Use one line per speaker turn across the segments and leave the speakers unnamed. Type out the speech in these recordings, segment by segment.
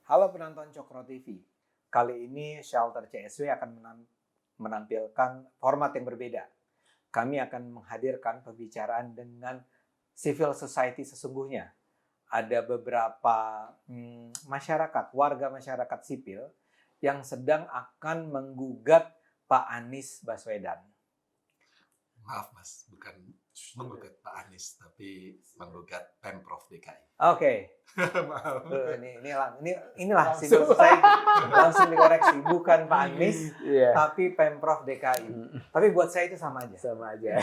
Halo penonton Cokro TV. Kali ini Shelter CSW akan menampilkan format yang berbeda. Kami akan menghadirkan pembicaraan dengan civil society sesungguhnya. Ada beberapa warga masyarakat sipil yang sedang akan menggugat Pak Anies Baswedan.
Maaf Mas, bukan menggugat Pak Anies, tapi menggugat Pemprov DKI.
Oke.
Maaf.
Inilah civil society. Langsung dikoreksi, bukan Pak Anies, tapi Pemprov DKI. Tapi buat saya itu sama aja.
Sama aja.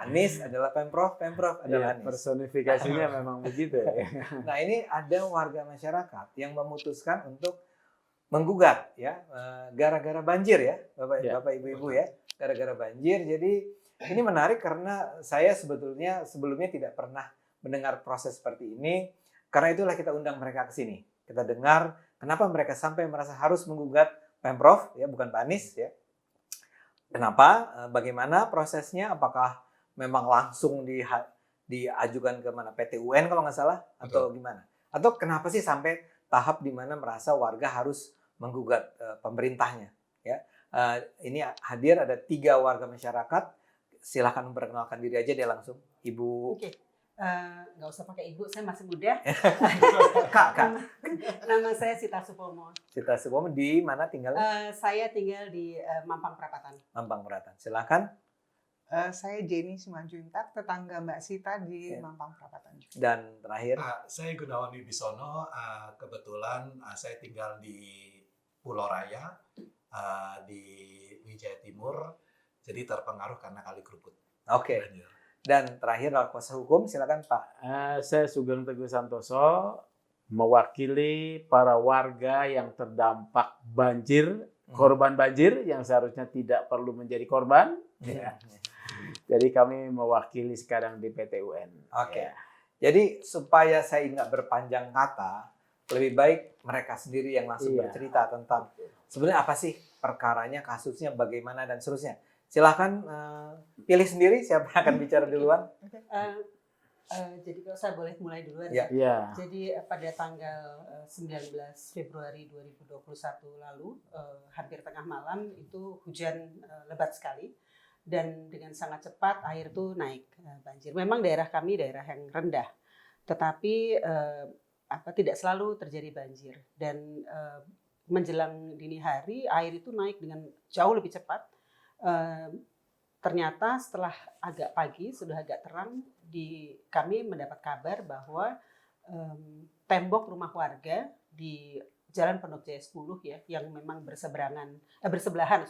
Anies adalah Pemprov, Pemprov adalah Anies.
Personifikasinya memang begitu ya.
Nah, ini ada warga masyarakat yang memutuskan untuk menggugat ya, gara-gara banjir ya, Bapak Ibu-ibu ya, gara-gara banjir. Jadi ini menarik karena saya sebetulnya sebelumnya tidak pernah mendengar proses seperti ini. Karena itulah kita undang mereka ke sini. Kita dengar kenapa mereka sampai merasa harus menggugat Pemprov, ya bukan Pak Anies ya. Kenapa? Bagaimana prosesnya? Apakah memang langsung diajukan ke mana, PT UN kalau nggak salah, atau gimana? Atau kenapa sih sampai tahap di mana merasa warga harus menggugat pemerintahnya? Ya, ini hadir ada 3 warga masyarakat. Silahkan memperkenalkan diri aja deh langsung, Ibu.
Oke. Nggak usah pakai ibu, saya masih muda.
Kak.
Nama saya Sita Supomo.
Sita Supomo di mana tinggal?
Saya tinggal di Mampang Perapatan.
Mampang Perapatan. Silakan.
Saya Jenny Simanjuntak, tetangga Mbak Sita di Mampang Perapatan.
Dan terakhir.
Saya Gunawan Wibisono, kebetulan saya tinggal di Pulau Raya, di Wijaya Timur. Jadi terpengaruh karena Kali Kerukut.
Oke. Dan terakhir kuasa hukum, silakan Pak.
Saya Sugeng Teguh Santoso, mewakili para warga yang terdampak banjir, korban banjir yang seharusnya tidak perlu menjadi korban. Ya. Jadi kami mewakili sekarang di PT UN.
Oke.
Ya.
Jadi supaya saya nggak berpanjang kata, lebih baik mereka sendiri yang langsung bercerita tentang sebenarnya apa sih perkaranya, kasusnya, bagaimana dan seterusnya. Silahkan pilih sendiri siapa yang akan bicara duluan.
Jadi kalau saya boleh mulai duluan.
Ya.
Jadi pada tanggal 19 Februari 2021 lalu, hampir tengah malam itu hujan lebat sekali. Dan dengan sangat cepat air itu naik banjir. Memang daerah kami daerah yang rendah. Tetapi tidak selalu terjadi banjir. Dan menjelang dini hari air itu naik dengan jauh lebih cepat. Ternyata setelah agak pagi, sudah agak terang, kami mendapat kabar bahwa tembok rumah warga di Jalan Pondok Jaya 10 ya, yang memang bersebelahan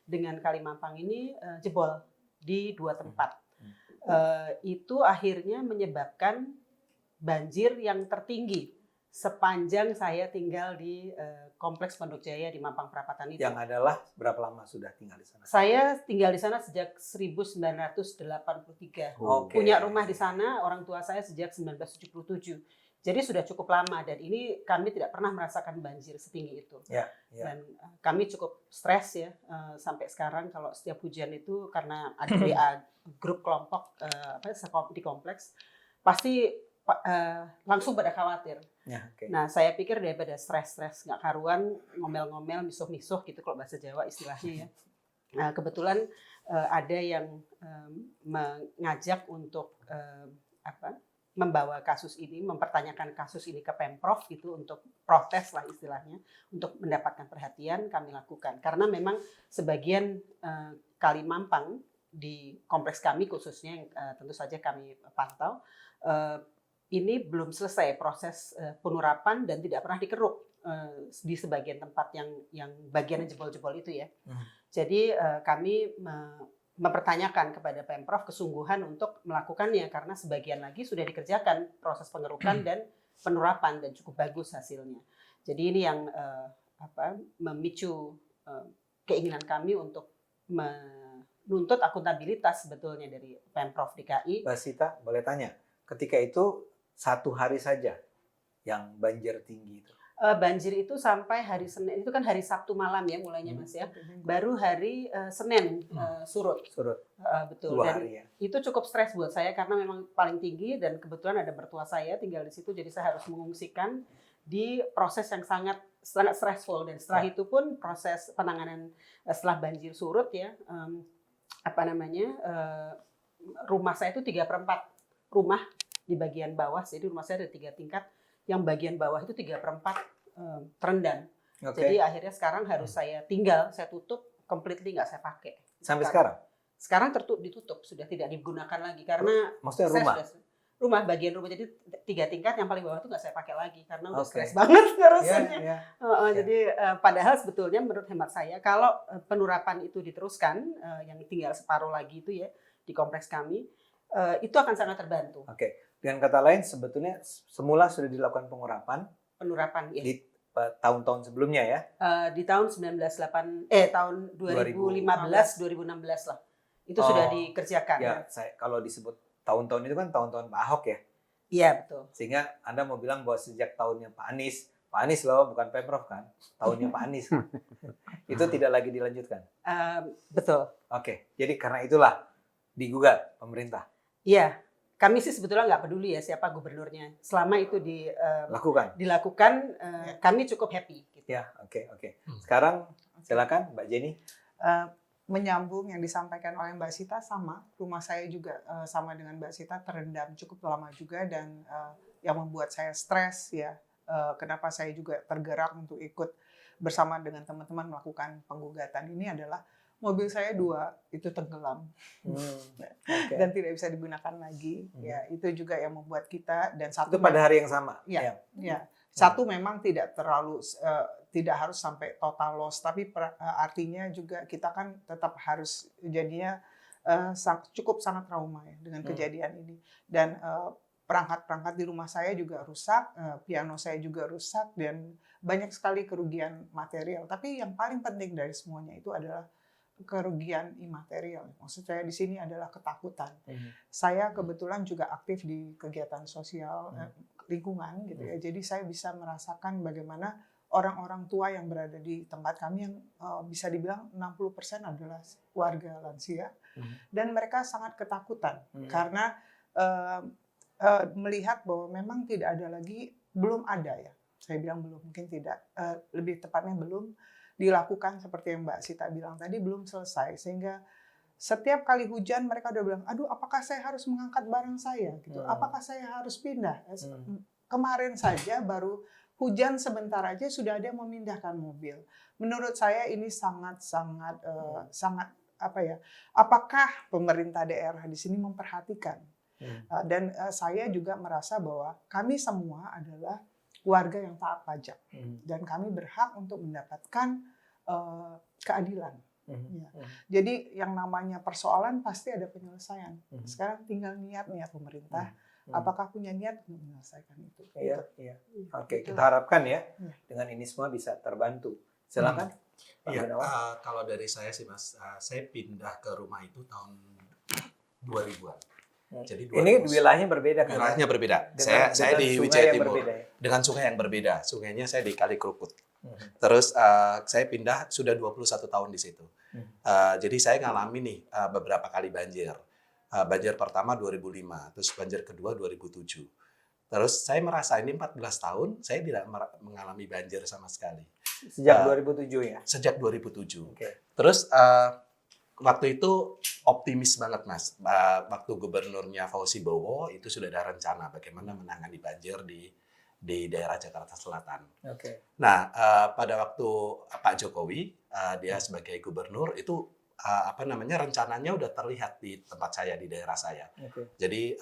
dengan Kali Mampang ini jebol di 2 tempat. Itu akhirnya menyebabkan banjir yang tertinggi sepanjang saya tinggal di Kompleks Pondok Jaya di Mampang Perapatan itu.
Yang adalah berapa lama sudah tinggal di sana?
Saya tinggal di sana sejak 1983. Punya rumah di sana, orang tua saya sejak 1977. Jadi sudah cukup lama dan ini kami tidak pernah merasakan banjir setinggi itu. Dan kami cukup stres ya sampai sekarang kalau setiap hujan itu karena ada WA grup kelompok di kompleks pasti langsung pada khawatir. Nah, saya pikir daripada stres nggak karuan, ngomel-ngomel, misuh-misuh gitu kalau bahasa Jawa istilahnya ya. Nah, kebetulan ada yang mengajak untuk membawa kasus ini, mempertanyakan kasus ini ke Pemprov gitu untuk protes lah istilahnya, untuk mendapatkan perhatian kami lakukan. Karena memang sebagian Kali Mampang di kompleks kami khususnya yang tentu saja kami pantau, ini belum selesai proses penurapan dan tidak pernah dikeruk di sebagian tempat yang bagian jebol-jebol itu ya. Jadi kami mempertanyakan kepada Pemprov kesungguhan untuk melakukannya karena sebagian lagi sudah dikerjakan proses pengerukan dan penurapan dan cukup bagus hasilnya. Jadi ini yang memicu keinginan kami untuk menuntut akuntabilitas sebetulnya dari Pemprov DKI.
Mbak Sita, boleh tanya, ketika itu 1 hari saja yang banjir tinggi itu?
Banjir itu sampai hari Senin, itu kan hari Sabtu malam ya mulainya Mas ya. Baru hari Senin surut. Betul.
2
dan
hari ya.
Itu cukup stres buat saya karena memang paling tinggi dan kebetulan ada mertua saya tinggal di situ jadi saya harus mengungsikan di proses yang sangat stressful, dan setelah itu pun proses penanganan setelah banjir surut ya, rumah saya itu 3/4 rumah di bagian bawah, jadi rumah saya ada 3 tingkat, yang bagian bawah itu 3/4 terendam. Jadi akhirnya sekarang harus saya tutup completely, nggak saya pakai.
Sampai sekarang?
Sekarang ditutup, sudah tidak digunakan lagi karena
maksudnya rumah?
Bagian rumah, jadi 3 tingkat, yang paling bawah itu nggak saya pakai lagi karena udah stres banget ngurusinnya. Jadi padahal sebetulnya menurut hemat saya kalau penurapan itu diteruskan, yang tinggal separuh lagi itu ya di kompleks kami, itu akan sangat terbantu.
Dengan kata lain sebetulnya semula sudah dilakukan penurapan
Yes.
di tahun-tahun sebelumnya ya?
Di tahun 2015-2016 lah. Itu sudah dikerjakan.
Ya, kalau disebut tahun-tahun itu kan tahun-tahun Pak Ahok ya?
Iya, betul.
Sehingga Anda mau bilang bahwa sejak tahunnya Pak Anies loh, bukan Pemprov kan? Tahunnya Pak Anies. Itu tidak lagi dilanjutkan?
Betul.
Jadi karena itulah digugat pemerintah?
Iya. Kami sih sebetulnya nggak peduli ya siapa gubernurnya. Selama itu dilakukan, kami cukup happy. Gitu.
Ya, oke. Sekarang silakan Mbak Jenny.
Menyambung yang disampaikan oleh Mbak Sita, sama rumah saya juga sama dengan Mbak Sita, terendam cukup lama juga, dan yang membuat saya stres ya, kenapa saya juga tergerak untuk ikut bersama dengan teman-teman melakukan penggugatan ini adalah mobil saya 2 itu tenggelam dan tidak bisa digunakan lagi. Ya, itu juga yang membuat kita, dan satu
itu pada hari yang sama.
Ya. Satu memang tidak terlalu tidak harus sampai total loss, tapi artinya juga kita kan tetap harus jadinya cukup sangat trauma ya dengan kejadian ini, dan perangkat-perangkat di rumah saya juga rusak, piano saya juga rusak, dan banyak sekali kerugian material. Tapi yang paling penting dari semuanya itu adalah kerugian imaterial. Maksud saya di sini adalah ketakutan. Saya kebetulan juga aktif di kegiatan sosial lingkungan gitu ya. Jadi saya bisa merasakan bagaimana orang-orang tua yang berada di tempat kami yang bisa dibilang 60% adalah warga lansia, dan mereka sangat ketakutan karena melihat bahwa memang tidak ada lagi, belum ada ya. Saya bilang belum, mungkin tidak, lebih tepatnya belum dilakukan seperti yang Mbak Sita bilang tadi, belum selesai, sehingga setiap kali hujan mereka udah bilang, aduh apakah saya harus mengangkat barang saya gitu, apakah saya harus pindah. Kemarin saja baru hujan sebentar aja sudah ada yang memindahkan mobil. Menurut saya ini sangat apa ya, apakah pemerintah daerah di sini memperhatikan. Dan saya juga merasa bahwa kami semua adalah warga yang taat pajak, dan kami berhak untuk mendapatkan keadilan. Ya. Jadi yang namanya persoalan pasti ada penyelesaian. Sekarang tinggal niat pemerintah, apakah punya niat untuk menyelesaikan itu.
Iya. Oke, kita harapkan ya dengan ini semua bisa terbantu. Silakan.
Kalau dari saya sih Mas, saya pindah ke rumah itu tahun 2000-an. Jadi
ini wilayahnya berbeda kan?
Wilayahnya berbeda. Saya di Wijaya Timur dengan sungai yang berbeda. Sungainya saya di Kali Krukut. Terus saya pindah sudah 21 tahun di situ. Jadi saya ngalami nih beberapa kali banjir. Banjir pertama 2005, terus banjir kedua 2007. Terus saya merasa ini 14 tahun saya tidak mengalami banjir sama sekali.
Sejak 2007 ya?
Sejak 2007. Terus waktu itu optimis banget Mas. Waktu gubernurnya Fauzi Bowo itu sudah ada rencana bagaimana menangani banjir di daerah Jakarta Selatan. Nah, pada waktu Pak Jokowi dia sebagai gubernur itu rencananya udah terlihat di tempat saya, di daerah saya. Jadi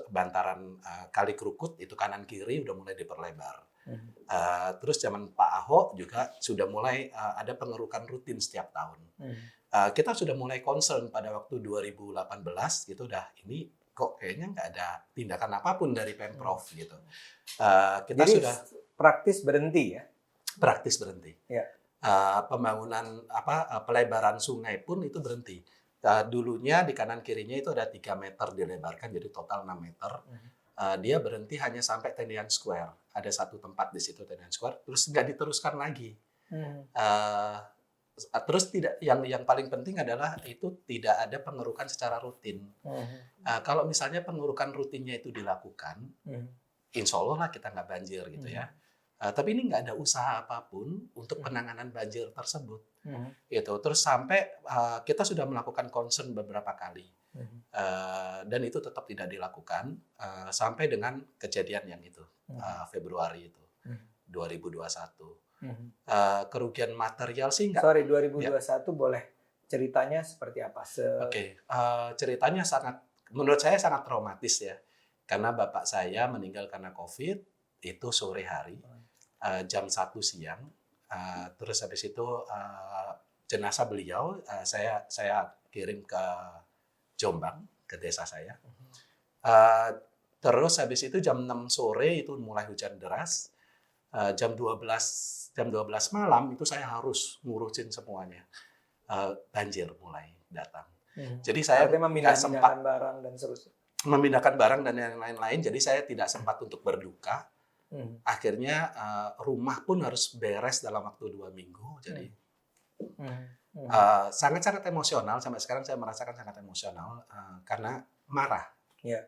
bantaran Kali Krukut itu kanan kiri udah mulai diperlebar. Terus zaman Pak Ahok juga sudah mulai ada pengerukan rutin setiap tahun. Kita sudah mulai concern pada waktu 2018 gitu, ini kok kayaknya nggak ada tindakan apapun dari Pemprov gitu. Kita jadi sudah
praktis berhenti ya?
Praktis berhenti.
Ya.
Pembangunan pelebaran sungai pun itu berhenti. Dulunya di kanan kirinya itu ada 3 meter dilebarkan jadi total 6 meter. Dia berhenti hanya sampai Tendian Square. Ada satu tempat di situ Tendian Square, terus nggak diteruskan lagi. Terus yang paling penting adalah itu tidak ada pengerukan secara rutin. Kalau misalnya pengerukan rutinnya itu dilakukan, insya Allah lah kita nggak banjir gitu ya. Tapi ini nggak ada usaha apapun untuk penanganan banjir tersebut.
Mhm.
Gitu. Terus sampai kita sudah melakukan concern beberapa kali. Dan itu tetap tidak dilakukan sampai dengan kejadian yang itu, Februari itu, 2021. Kerugian material sih nggak.
Sorry, 2021 boleh ceritanya seperti apa?
Oke, ceritanya menurut saya sangat traumatis ya. Karena bapak saya meninggal karena COVID, itu sore hari, jam 1 siang. Terus habis itu jenazah beliau saya kirim ke Jombang, ke desa saya. Terus habis itu jam 6 sore itu mulai hujan deras. Jam 12 malam itu saya harus ngurusin semuanya. Banjir mulai datang. Jadi saya nggak sempat
barang dan seterusnya.
Memindahkan barang dan yang lain-lain. Jadi saya tidak sempat untuk berduka. Akhirnya rumah pun harus beres dalam waktu 2 minggu. Jadi sangat-sangat emosional. Sampai sekarang saya merasakan sangat emosional karena marah.
Iya.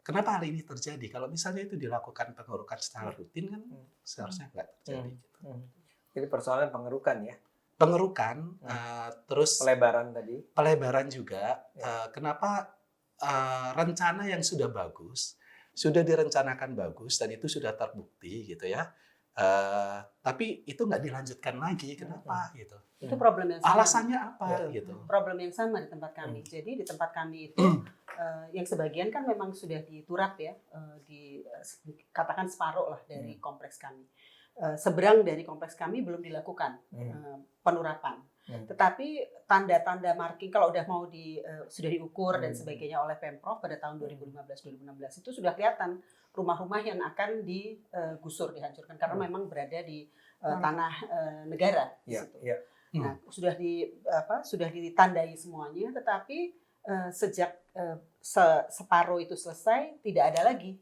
Kenapa hal ini terjadi? Kalau misalnya itu dilakukan pengerukan secara rutin kan seharusnya nggak terjadi.
Jadi persoalan pengerukan ya?
Pengerukan, terus
pelebaran
juga. Kenapa rencana yang sudah bagus, sudah direncanakan bagus dan itu sudah terbukti gitu ya. Tapi itu nggak dilanjutkan lagi, kenapa gitu?
Itu problem yang sama.
Alasannya apa gitu?
Problem yang sama di tempat kami. Jadi di tempat kami itu yang sebagian kan memang sudah diturap ya, katakan separuh lah dari kompleks kami. Seberang dari kompleks kami belum dilakukan penurapan. Tetapi tanda-tanda marking kalau udah mau sudah diukur dan sebagainya oleh Pemprov pada tahun 2015-2016 itu sudah kelihatan rumah-rumah yang akan digusur, dihancurkan karena memang berada di tanah negara di situ. Nah, sudah ditandai semuanya, tetapi sejak separuh itu selesai tidak ada lagi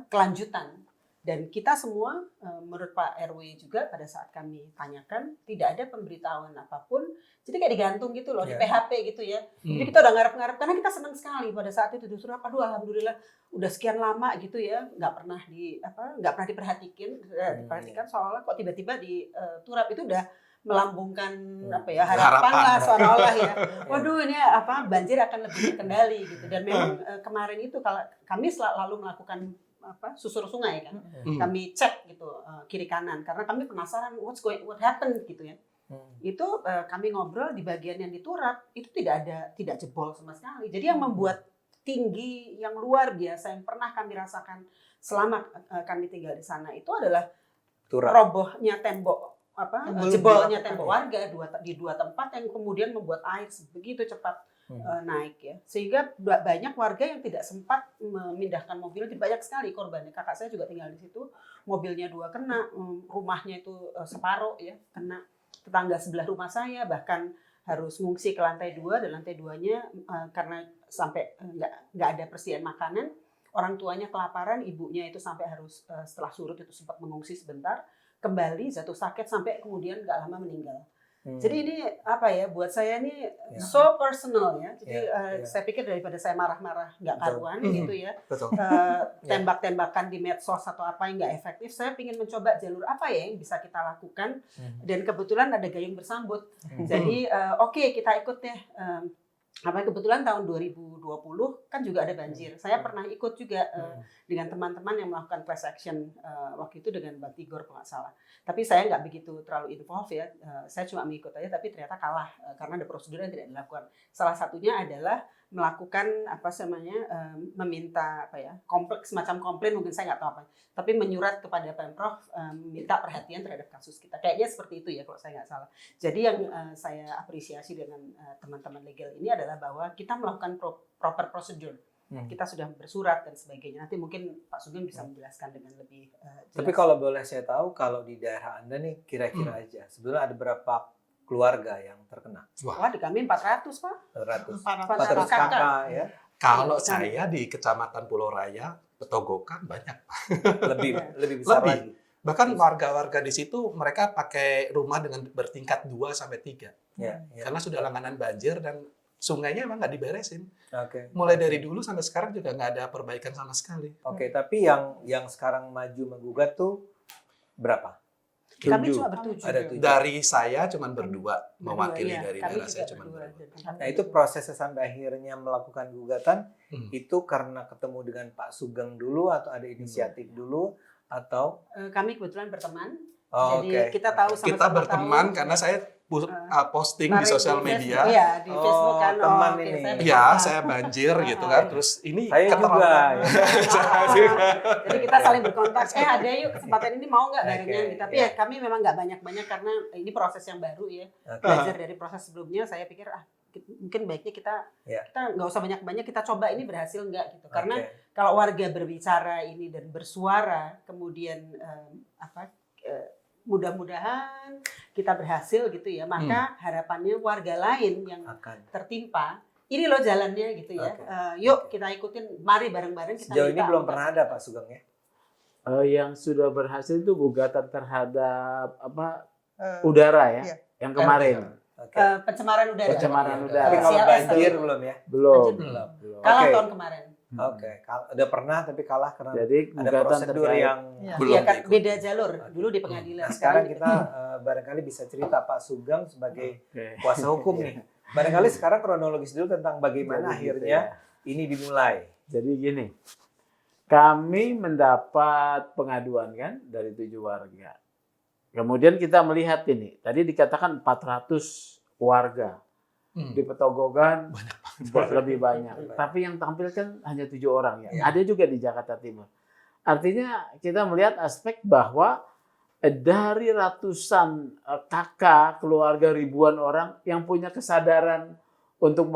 kelanjutan. Dan kita semua, menurut Pak RW juga pada saat kami tanyakan, tidak ada pemberitahuan apapun. Jadi kayak digantung gitu loh, di PHP gitu ya. Jadi kita udah ngarep-ngarep, karena kita senang sekali pada saat itu disuruh, aduh alhamdulillah udah sekian lama gitu ya, nggak pernah diperhatikan seolah-olah kok tiba-tiba diturap itu udah melambungkan harapan lah seolah-olah ya. Waduh ini banjir akan lebih terkendali gitu. Dan memang kemarin itu kalau kami selalu melakukan susur sungai kan, kami cek gitu kiri kanan karena kami penasaran what happened gitu ya. Itu kami ngobrol di bagian yang diturap itu tidak jebol sama sekali. Jadi yang membuat tinggi yang luar biasa yang pernah kami rasakan selama kami tinggal di sana itu adalah robohnya tembok jebolnya tembok warga di dua tempat yang kemudian membuat air begitu cepat naik ya, sehingga banyak warga yang tidak sempat memindahkan mobil. Banyak sekali korbannya. Kakak saya juga tinggal di situ, mobilnya 2 kena, rumahnya itu separuh ya kena. Tetangga sebelah rumah saya bahkan harus ngungsi ke lantai 2 dan lantai 2-nya karena sampai nggak ada persediaan makanan, orang tuanya kelaparan, ibunya itu sampai harus setelah surut itu sempat mengungsi sebentar, kembali jatuh sakit sampai kemudian nggak lama meninggal. Jadi ini buat saya ini so personal ya. Jadi saya pikir daripada saya marah-marah nggak karuan gitu ya, tembak-tembakan di medsos atau apa yang nggak efektif, saya ingin mencoba jalur apa ya yang bisa kita lakukan. Dan kebetulan ada gayung bersambut. Jadi oke, kita ikut deh. Kebetulan tahun 2020 kan juga ada banjir. Saya pernah ikut juga dengan teman-teman yang melakukan class action waktu itu dengan Mbak Tigor kalau nggak salah. Tapi saya nggak begitu terlalu involved ya. Saya cuma mengikut aja, tapi ternyata kalah karena ada prosedur yang tidak dilakukan. Salah satunya adalah melakukan meminta semacam komplain, mungkin saya nggak tahu apa, tapi menyurat kepada Pemprov minta perhatian terhadap kasus kita. Kayaknya seperti itu ya kalau saya nggak salah. Jadi yang saya apresiasi dengan teman-teman legal ini adalah bahwa kita melakukan proper prosedur. Kita sudah bersurat dan sebagainya. Nanti mungkin Pak Sugeng bisa menjelaskan dengan lebih jelas.
Tapi kalau boleh saya tahu, kalau di daerah Anda nih kira-kira aja, sebenarnya ada berapa keluarga yang terkena?
Wah, di kami 400 Pak.
400 kakak ya.
Kalau saya di Kecamatan Pulau Raya, Petogokan banyak.
lebih besar lagi.
Bahkan warga-warga di situ mereka pakai rumah dengan bertingkat 2 sampai 3.
Ya.
Karena sudah langganan banjir dan sungainya emang nggak diberesin.
Oke.
Mulai dari dulu sampai sekarang juga nggak ada perbaikan sama sekali.
Oke, tapi yang sekarang maju menggugat tuh berapa?
Kami
7.
cuma bertujuh.
Ada 7.
Dari saya cuma berdua, mewakili
Iya,
dari
kami
daerah
juga
saya cuma
berdua.
berdua.
Nah, itu prosesnya sampai akhirnya melakukan gugatan itu
Hmm.
karena ketemu dengan Pak Sugeng dulu atau ada inisiatif dulu atau
Kami kebetulan berteman.
Oh,
Jadi
oke.
kita tahu sama-sama
Kita berteman
tahu.
karena saya posting di
Kemarin
sosial
Facebook,
media.
Iya, di
Oh,
Facebook kan.
teman
oke,
ini.
saya
Iya,
berteman.
saya banjir gitu kan. Terus ini
saya juga
keterlambatan.
ya.
Jadi kita saling berkontak. Ada yuk kesempatan ini mau nggak barengan?
Oke,
Tapi
ya.
ya kami memang nggak banyak-banyak karena ini proses yang baru ya.
Oke.
Belajar dari proses sebelumnya, saya pikir mungkin baiknya kita
Ya.
nggak usah banyak-banyak, kita coba ini berhasil nggak gitu. Karena
Oke.
kalau warga berbicara ini dan bersuara, kemudian mudah-mudahan kita berhasil gitu ya, maka harapannya warga lain yang
akan.
tertimpa, ini loh jalannya gitu ya.
Oke.
Yuk kita ikutin, mari bareng-bareng kita.
Sejauh ini
minta
belum
untuk-
pernah ada Pak Sugeng ya?
Yang sudah berhasil itu gugatan terhadap udara ya,
Iya.
yang kemarin.
Oke.
Pencemaran udara.
Pencemaran udara.
Tapi kalau
CLS
banjir
tadi.
belum ya?
Belum.
Banjir
belum.
Kalah
Oke.
tahun kemarin.
Oke, udah pernah tapi kalah karena
Jadi
ada
gugatan
prosedur
terkait
yang
Iya.
Belum
Iya kan
diikuti.
beda jalur. Dulu di pengadilan.
Nah, sekarang kita barangkali bisa cerita Pak Sugeng sebagai
Oke.
kuasa hukum nih. Barangkali sekarang kronologis dulu tentang bagaimana
Jadi gitu
akhirnya
ya.
ini dimulai.
Jadi gini, kami mendapat pengaduan kan dari 7 warga. Kemudian kita melihat ini, tadi dikatakan 400 warga. Di Petogogan lebih banyak. Tapi yang tampil kan hanya 7 orang ya. Ada juga di Jakarta Timur. Artinya kita melihat aspek bahwa dari ratusan kakak, keluarga ribuan orang yang punya kesadaran untuk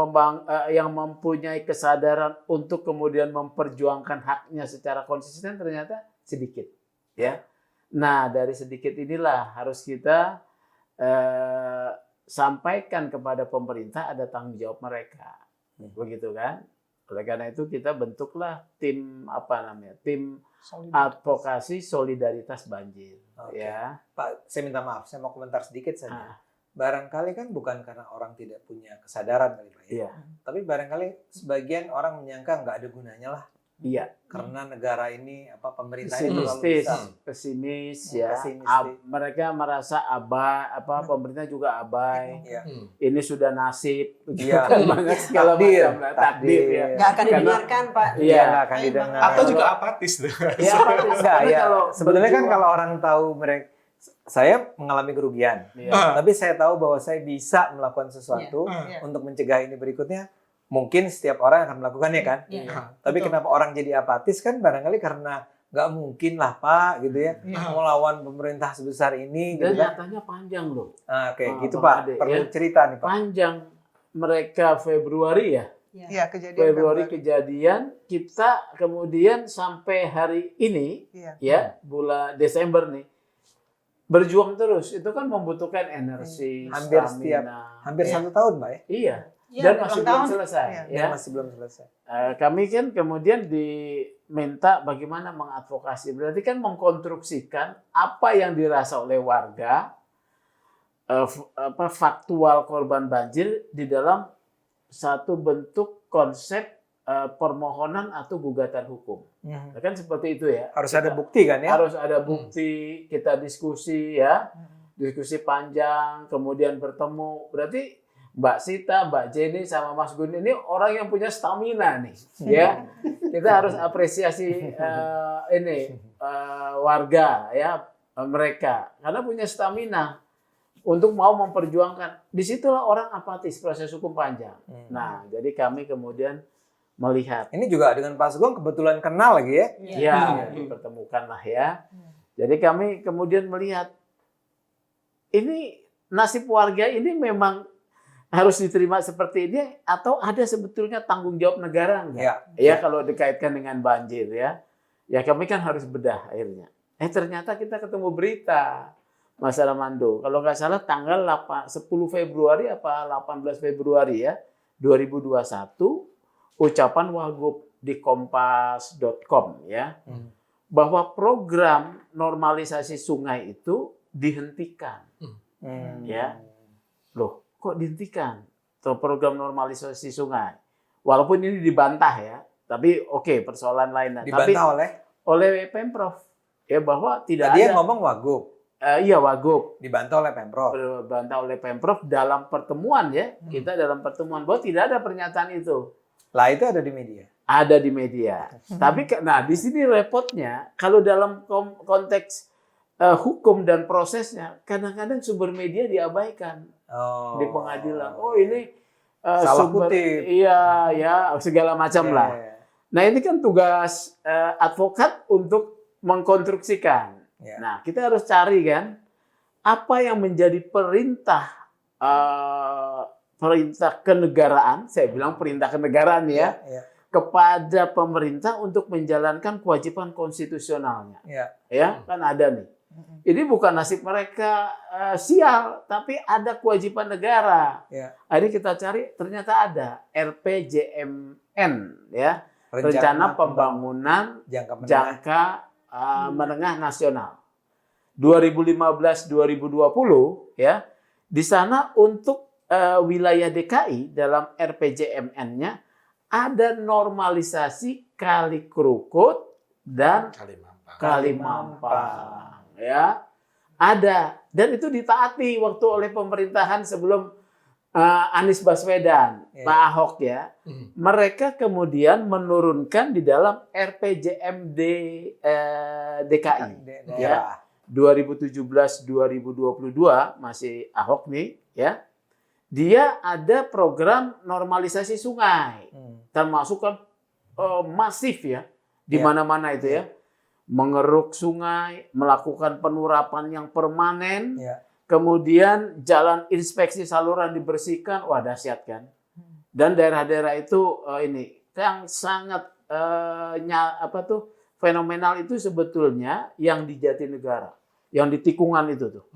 yang mempunyai kesadaran untuk kemudian memperjuangkan haknya secara konsisten ternyata sedikit, ya. Nah, dari sedikit inilah harus kita sampaikan kepada pemerintah ada tanggung jawab mereka, begitu kan? Oleh karena itu kita bentuklah tim tim advokasi solidaritas banjir,
Oke.
ya.
Pak, saya minta maaf, saya mau komentar sedikit saja.
Ah.
Barangkali kan bukan karena orang tidak punya kesadaran kali Pak ya.
Iya.
Tapi barangkali sebagian orang menyangka nggak ada gunanya lah
Iya.
karena negara ini pemerintah ini terlalu
Pesimistis,
besar.
pesimis ya.
Pesimistis.
Mereka merasa abai, pemerintah juga abai.
Iya.
Ini sudah nasib.
Iya.
Kan banyak segala
Takdir,
macam lah, takdir ya.
Nggak akan
Karena-
didengarkan Pak.
Iya.
nggak akan didengar.
Atau juga apatis tuh.
Ya,
Enggak,
tapi
ya.
kalau
Sebetulnya kan
berjuang-
kalau orang tahu mereka, saya mengalami kerugian,
Iya.
tapi saya tahu bahwa saya bisa melakukan sesuatu
Iya.
untuk mencegah ini berikutnya. Mungkin setiap orang akan melakukannya kan.
Iya.
Tapi
Betul.
kenapa orang jadi apatis kan barangkali karena nggak mungkin lah Pak gitu ya
Iya.
melawan pemerintah sebesar ini gitu
Dan
kan.
nyatanya panjang loh.
Nah, oke, gitu
Bang
Pak.
Ade,
Perlu
ya.
cerita nih Pak.
Panjang mereka Februari ya.
Iya, kejadian
Februari kejadian, kita kemudian sampai hari ini
Iya.
ya, bulan Desember nih berjuang terus. Itu kan membutuhkan energi,
Hampir
stamina.
Hampir
Ya.
1 tahun Pak ya.
Iya.
Iya,
Dan
udah
masih
ulang
belum
tahun.
selesai.
Iya.
Ya.
Dan masih belum selesai.
Kami kan kemudian diminta bagaimana mengadvokasi. Berarti kan mengkonstruksikan apa yang dirasa oleh warga, faktual korban banjir di dalam satu bentuk konsep permohonan atau gugatan hukum. Nah, kan seperti itu ya.
Harus ada bukti kan ya.
Harus ada bukti, kita diskusi ya. Diskusi panjang, kemudian bertemu. Berarti Mbak Sita, Mbak Jenny, sama Mas Gun ini orang yang punya stamina nih, ya. Kita harus apresiasi warga ya, mereka karena punya stamina untuk mau memperjuangkan. Disitulah orang apatis, proses hukum panjang. Nah, jadi kami kemudian melihat.
Ini juga dengan Pak Sugeng kebetulan kenal lagi ya.
Ya, dipertemukan lah ya. Jadi kami kemudian melihat ini nasib warga ini memang harus diterima seperti ini atau ada sebetulnya tanggung jawab negara enggak? Ya, kalau dikaitkan dengan banjir ya. Ya kami kan harus bedah akhirnya. Ternyata kita ketemu berita Mas Armando. Kalau nggak salah tanggal 10 Februari apa 18 Februari ya 2021 ucapan Wagub di kompas.com ya. Bahwa program normalisasi sungai itu dihentikan. Ya. Loh, kok dihentikan? atau program normalisasi sungai. Walaupun ini dibantah ya, tapi oke, persoalan lainnya. Tapi
Dibantah
oleh Pemprov ya bahwa tidak
dia
ada.
ngomong Wagub,
Iya Wagub.
dibantah oleh Pemprov.
Dibantah oleh Pemprov dalam pertemuan ya. Kita dalam pertemuan bahwa tidak ada pernyataan itu.
Lah itu ada di media.
Ada di media. Tapi nah di sini repotnya kalau dalam konteks hukum dan prosesnya kadang-kadang sumber media diabaikan
Oh.
di pengadilan. Oh ini
Salah kutip.
Iya ya segala macam
Iya,
lah.
iya.
Nah ini kan tugas advokat untuk mengkonstruksikan.
Ya.
Nah kita harus cari kan apa yang menjadi perintah kenegaraan. Saya bilang perintah kenegaraan ya.
Iya.
Kepada pemerintah untuk menjalankan kewajiban konstitusionalnya.
Iya.
Ya, kan ada nih. Ini bukan nasib mereka sial, tapi ada kewajiban negara.
Ya.
Akhirnya kita cari, ternyata ada RPJMN, ya, Rencana Pembangunan
jangka menengah.
Jangka Menengah Nasional 2015-2020, ya. Di sana untuk wilayah DKI dalam RPJMN-nya ada normalisasi Kali Krukut dan Kali Mampang, ya. Ada, dan itu ditaati waktu oleh pemerintahan sebelum Anies Baswedan,
Ya.
Pak Ahok ya. Mereka kemudian menurunkan di dalam RPJMD DKI
Daerah.
2017-2022 masih Ahok nih ya. Dia ada program normalisasi sungai. Termasuk kan masif ya di
Ya.
mana-mana itu ya. Mengeruk sungai, melakukan penurapan yang permanen.
Ya.
Kemudian jalan inspeksi saluran dibersihkan, wah dahsyat kan. Dan daerah-daerah itu ini yang sangat fenomenal itu sebetulnya yang di Jatinegara, yang di tikungan itu tuh.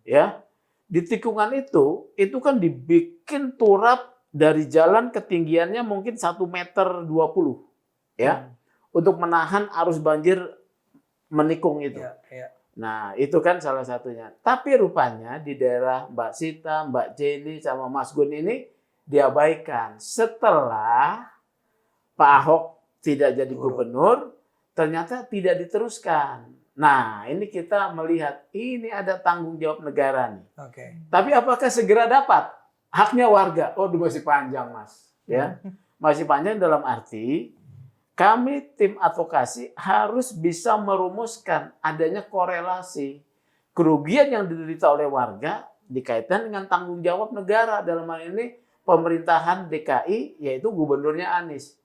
Ya. Di tikungan itu kan dibikin turap dari jalan ketinggiannya mungkin 1,20 meter ya. Untuk menahan arus banjir menikung itu.
Ya, ya.
Nah, itu kan salah satunya. Tapi rupanya di daerah Mbak Sita, Mbak Jenny, sama Mas Gun ini diabaikan. Setelah Pak Ahok tidak jadi gubernur, ternyata tidak diteruskan. Nah, ini kita melihat, ini ada tanggung jawab negara nih.
Oke.
Tapi apakah segera dapat? Haknya warga. Oh, masih panjang, Mas. Ya, masih panjang dalam arti, kami tim advokasi harus bisa merumuskan adanya korelasi kerugian yang diderita oleh warga dikaitkan dengan tanggung jawab negara, dalam hal ini pemerintahan DKI, yaitu gubernurnya Anies.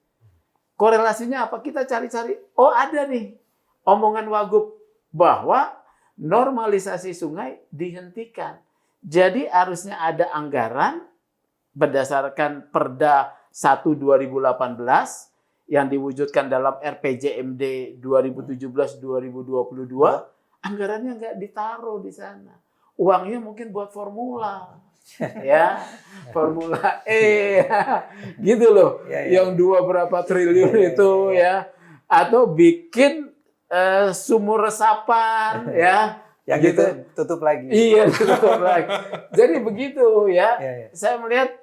Korelasinya apa? Kita cari-cari. Oh, ada nih omongan Wagub bahwa normalisasi sungai dihentikan. Jadi harusnya ada anggaran berdasarkan Perda 1 2018 yang diwujudkan dalam RPJMD 2017-2022, anggarannya nggak ditaruh di sana. Uangnya mungkin buat formula. Ya, formula E. Gitu loh.
Ya, ya.
Yang 2 berapa triliun itu ya. Atau bikin sumur resapan ya.
Yang
gitu.
itu tutup lagi.
Iya, tutup lagi. Jadi begitu ya.
Ya, ya.
Saya melihat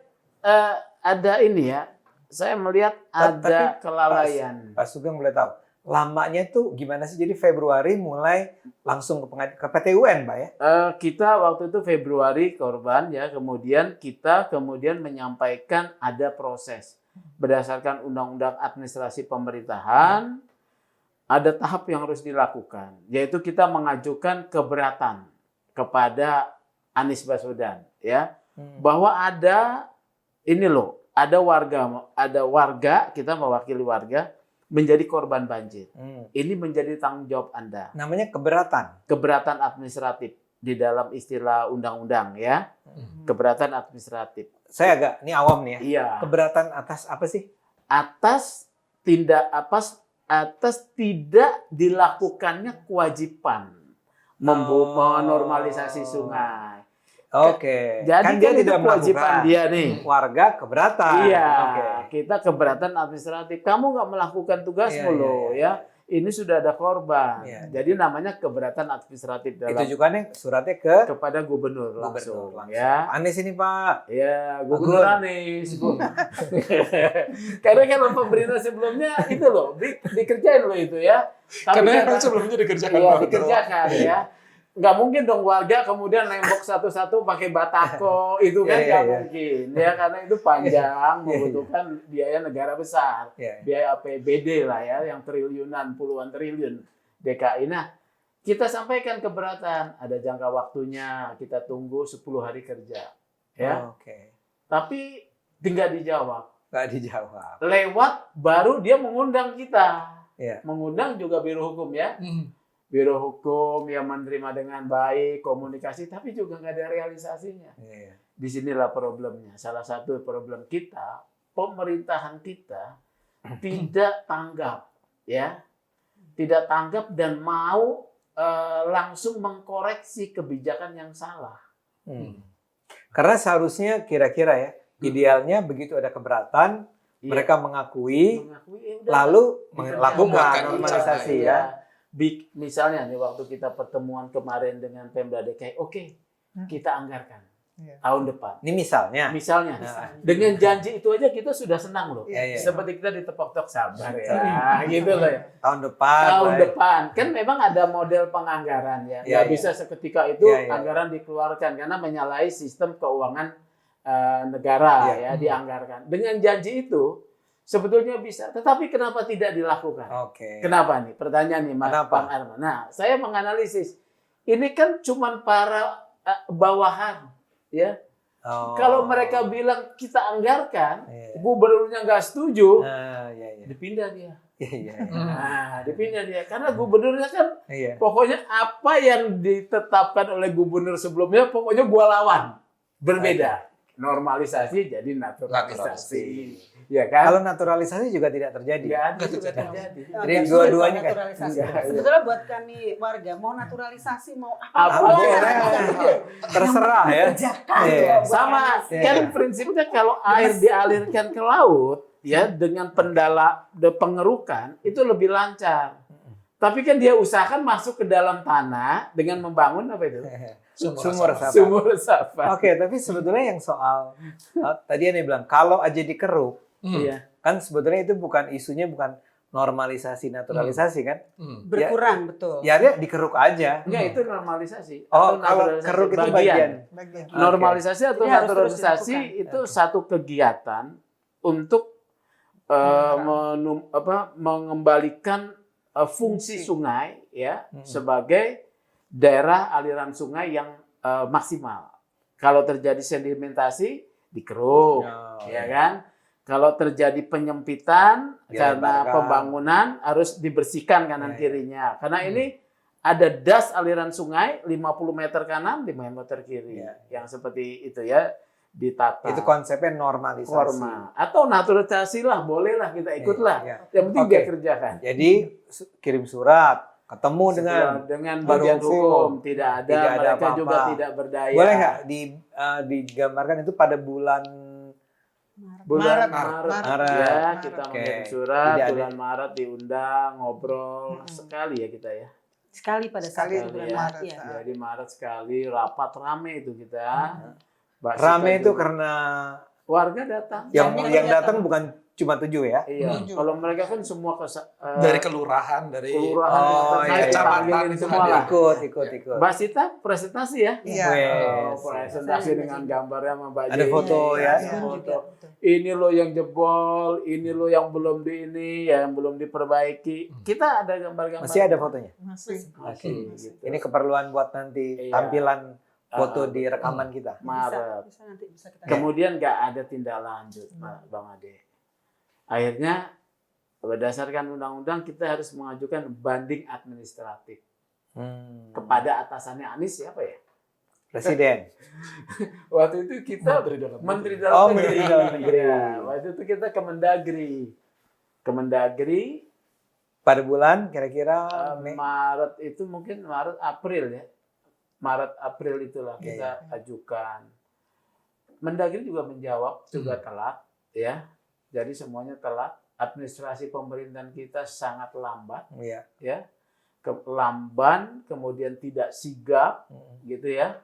ada ini ya. Saya melihat ada
Tapi
kelalaian.
Pak Sugeng boleh tahu, lamanya tuh gimana sih? Jadi Februari mulai langsung ke PT UN, Pak ya?
Kita waktu itu Februari korban ya, kemudian kita menyampaikan ada proses berdasarkan Undang-Undang Administrasi Pemerintahan, ada tahap yang harus dilakukan, yaitu kita mengajukan keberatan kepada Anies Baswedan ya, bahwa ada ini loh, ada warga, kita mewakili warga menjadi korban banjir. Ini menjadi tanggung jawab Anda.
Namanya keberatan.
Keberatan administratif di dalam istilah undang-undang ya. Keberatan administratif.
Saya agak, ini awam nih ya.
Iya.
Keberatan atas apa sih?
Atas tidak dilakukannya kewajiban menormalisasi sungai.
Oke.
Jadi
Kan dia
itu
tidak
kewajiban
melakukan.
dia nih.
Warga keberatan.
Iya,
Oke.
kita keberatan administratif. Kamu nggak melakukan tugasmu
Iya, iya,
loh
iya.
ya. ini sudah ada korban.
Iya.
Jadi namanya keberatan administratif dalam
Itu juga nih suratnya ke
kepada gubernur langsung,
langsung.
ya.
Anies ini Pak.
Ya, Gubernur
Agun.
Anies. Karena kalau pemerintah sebelumnya itu loh, dikerjain loh itu ya. Tapi
Karena
karena-
sebelumnya dikerjakan
Iya,
Pak.
dikerjakan ya. Nggak mungkin dong warga kemudian nembok satu-satu pakai batako, itu kan
Iya,
nggak
iya.
mungkin. Ya, karena itu panjang, membutuhkan biaya negara besar.
Ya.
Biaya APBD lah ya, yang triliunan, puluhan triliun DKI. Nah, kita sampaikan keberatan, ada jangka waktunya, kita tunggu 10 hari kerja. Ya.
Oke.
Tapi tinggal dijawab.
Nggak dijawab.
Lewat baru dia mengundang kita.
Iya.
Mengundang juga Biro Hukum ya.
Hmm.
Biro Hukum yang menerima dengan baik, komunikasi, tapi juga nggak ada realisasinya.
Iya.
Disinilah problemnya. Salah satu problem kita, pemerintahan kita tidak tanggap, ya, tidak tanggap dan mau langsung mengkoreksi kebijakan yang salah.
Hmm. Karena seharusnya kira-kira ya, idealnya begitu ada keberatan,
Iya.
mereka mengakui,
Mengakui, ya udah,
lalu
dikerjakan.
melakukan
Dikerjakan.
normalisasi
Iya.
ya.
Misalnya nih waktu kita pertemuan kemarin dengan Pemda DKI, oke, kita anggarkan
Iya.
tahun depan.
Ini misalnya.
Misalnya,
Nah,
dengan janji itu aja kita sudah senang loh.
Iya, iya.
Seperti kita ditepok-tok sabar ya, gitu loh ya.
tahun depan.
Tahun
baik.
depan kan memang ada model penganggaran ya.
Iya,
Nggak
iya.
bisa seketika itu
Iya, iya.
anggaran dikeluarkan karena menyalahi sistem keuangan negara
Iya.
ya, dianggarkan. Dengan janji itu sebetulnya bisa, tetapi kenapa tidak dilakukan?
Oke.
Kenapa nih? Pertanyaan nih, Mas
Kenapa?
Bang Arman. Nah, saya menganalisis. Ini kan cuman para bawahan, ya.
Oh.
Kalau mereka bilang kita anggarkan,
Iya.
gubernurnya nggak setuju,
Iya, iya.
dipindah dia.
Iya, iya.
Nah, dipindah dia. Karena gubernurnya kan
Iya.
pokoknya apa yang ditetapkan oleh gubernur sebelumnya, pokoknya gua lawan. Berbeda. Normalisasi jadi naturalisasi. Ya kan?
Kalau naturalisasi juga tidak terjadi.
Nggak ada
Nggak
juga
terjadi.
terjadi.
Jadi
Sulit
dua-duanya
Pak,
kan?
naturalisasi.
Iya.
Sebetulnya buat kami warga mau naturalisasi mau
Apa
apa
boleh. Terserah ya.
Kerjakan.
Iya.
Sama
Iya.
kan prinsipnya kalau air dialirkan ke laut ya dengan pengerukan itu lebih lancar. Tapi kan dia usahakan masuk ke dalam tanah dengan membangun apa itu?
Sumur resapan.
Sumur resapan.
Oke, tapi sebetulnya yang soal tadi yang dia bilang kalau aja dikeruk,
Iya.
kan sebetulnya itu bukan isunya bukan normalisasi naturalisasi kan?
Berkurang betul.
Ya dia dikeruk aja.
Enggak, itu normalisasi.
Oh,
Atau
kalau
naturalisasi.
keruk itu bagian.
Bagian.
Oke.
Normalisasi atau
Jadi harus terus
naturalisasi
dilakukan.
itu satu kegiatan untuk mengembalikan fungsi sungai ya sebagai daerah aliran sungai yang maksimal. Kalau terjadi sedimentasi dikeruk,
Oh,
ya kan? Kalau terjadi penyempitan karena
Dilebarkan.
pembangunan harus dibersihkan kanan
Ya, ya.
kirinya. Karena ini ada das aliran sungai 50 meter kanan, 5 meter kiri.
Ya.
Yang seperti itu ya ditata.
Itu konsepnya normalisasi.
forma atau naturalisasi lah, bolehlah kita ikutlah.
Iya.
Yang penting
Oke.
dia kerjakan.
Jadi kirim surat, ketemu dengan baru
bagian
hukum.
hukum tidak ada,
Tidak ada
mereka
apa-apa.
juga tidak berdaya.
boleh nggak digambarkan itu pada bulan
Bulan
Maret.
Maret, ya kita
Oke.
mengirim surat,
Tidak ada.
bulan Maret diundang, ngobrol sekali ya kita ya.
Sekali pada saat
Sekali
itu bulan
ya.
Maret.
Maret.
Ya.
Jadi Maret sekali, rapat rame itu kita. Mbak
rame
Sita
itu
juga.
karena
warga datang.
yang
Yang
yang
datang.
datang bukan cuma 7 ya.
Iya,
Tujuh.
kalau mereka kan semua
Dari kelurahan, dari
kelurahan,
Oh,
terkait,
iya.
dipanggilin
Kecamatan,
semua
ada.
lah.
Ikut.
Mbak Sita presentasi ya?
Iya.
Oh,
Wes.
presentasi dengan gambarnya sama Mbak
Ada
Jenny.
foto ya.
Ada
Iya,
foto.
betul.
Ini lo yang jebol, ini lo yang belum yang belum diperbaiki. Kita ada gambar-gambar.
Masih ada fotonya.
Masih.
Masih, gitu.
Ini keperluan buat nanti
Iya.
tampilan foto
Ah,
di rekaman kita.
Maret.
Bisa nanti bisa kita.
Kemudian nggak ada tindak lanjut, Bang Ade. Akhirnya berdasarkan undang-undang kita harus mengajukan banding administratif kepada atasannya Anies siapa ya?
Presiden.
Waktu itu kita Menteri Dalam
Oh,
Negeri.
Menteri Dalam Negeri.
Ya, waktu itu kita ke Mendagri.
Pada bulan kira-kira Mei.
Maret itu mungkin Maret April ya. Maret April itulah
Iya,
kita ajukan. Mendagri juga menjawab juga telat ya. Jadi semuanya telat. administrasi pemerintahan kita sangat lambat,
Iya.
ya, lamban, kemudian tidak sigap, gitu ya.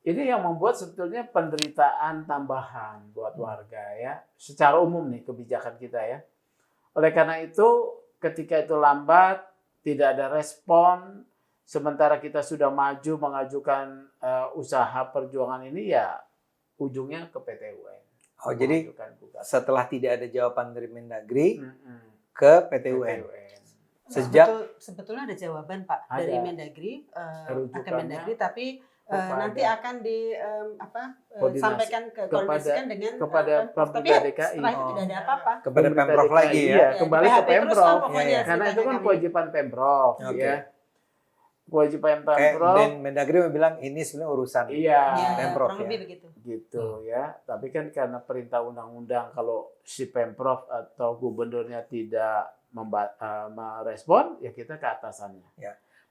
Ini yang membuat sebetulnya penderitaan tambahan buat warga ya, secara umum nih kebijakan kita ya. Oleh karena itu, ketika itu lambat, tidak ada respon, sementara kita sudah maju mengajukan usaha perjuangan ini ya ujungnya ke PT UN.
Oh, jadi setelah tidak ada jawaban dari Mendagri ke PT UN. Sejak
sebetulnya ada jawaban Pak
Ada.
dari Mendagri,
Rujukannya
Mendagri, tapi
kepada-
nanti akan disampaikan koordinasikan dengan
kepada
tapi
Pemerintah DKI.
setelah itu tidak ada apa-apa.
kepada
Pemerintah
Pemprov
DKI,
lagi ya.
iya, kembali ke
PHP terus lah
Pemprov.
pokoknya
Iya, iya.
Karena itu kan
ceritanya
kewajiban Pemprov,
Oke.
ya. Kewajiban
Kayak
Pemprov.
dan Mendagri bilang ini sebenarnya urusan
Iya.
Ya,
Pemprov
kurang
ya.
lebih begitu.
Gitu ya. Tapi kan karena perintah undang-undang kalau si Pemprov atau gubernurnya tidak merespon, ya kita ke atasannya.